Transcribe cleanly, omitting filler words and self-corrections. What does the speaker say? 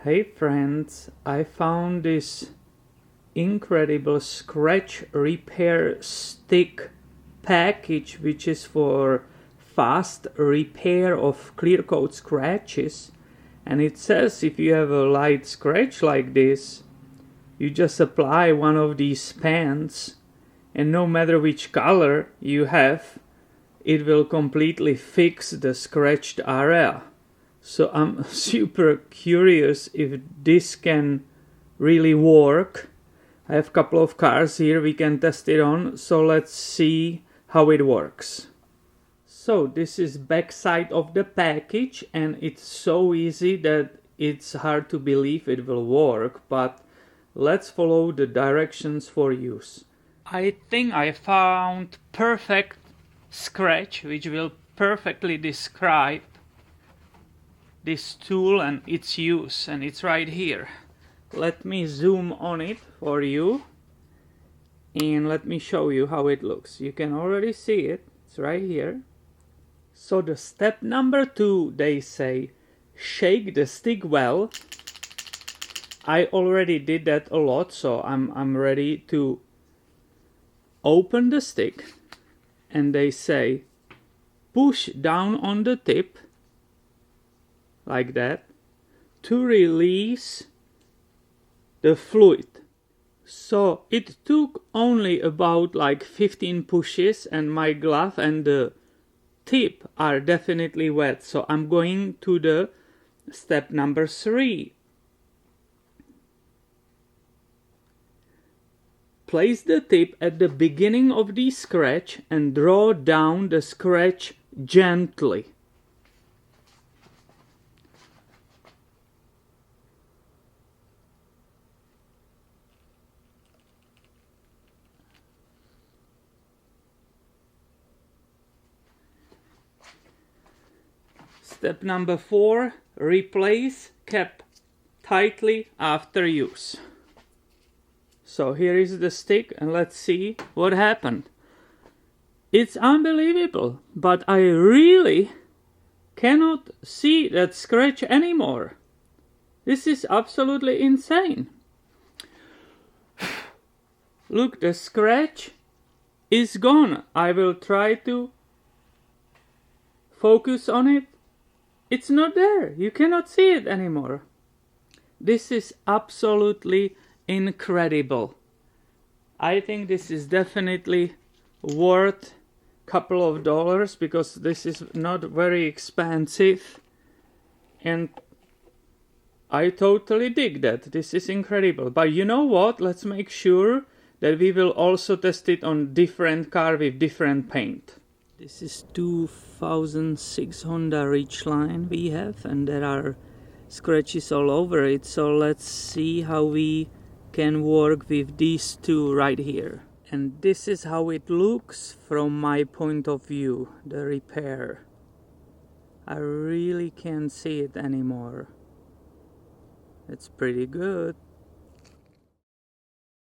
Hey friends, I found this incredible scratch repair stick package which is for fast repair of clear coat scratches, and it says if you have a light scratch like this, you just apply one of these pens and no matter which color you have, it will completely fix the scratched area. So I'm super curious if this can really work. I have a couple of cars here we can test it on, so let's see how it works. So this is back side of the package and it's so easy that it's hard to believe it will work, but let's follow the directions for use. I think I found perfect scratch which will perfectly describe this tool and its use, and it's right here. Let me zoom on it for you and let me show you how it looks. You can already see it, it's right here. So the step number 2, they say shake the stick well. I already did that a lot, so I'm ready to open the stick, and they say push down on the tip like that to release the fluid. So it took only about like 15 pushes and my glove and the tip are definitely wet. So I'm going to the step number 3. Place the tip at the beginning of the scratch and draw down the scratch gently. Step number 4, replace cap tightly after use. So here is the stick and let's see what happened. It's unbelievable, but I really cannot see that scratch anymore. This is absolutely insane. Look, the scratch is gone. I will try to focus on it. It's not there. You cannot see it anymore. This is absolutely incredible. I think this is definitely worth a couple of dollars because this is not very expensive, and I totally dig that. This is incredible. But you know what? Let's make sure that we will also test it on different car with different paint. This is 2006 Honda Ridgeline we have, and there are scratches all over it. So let's see how we can work with these two right here. And this is how it looks from my point of view, the repair. I really can't see it anymore. It's pretty good.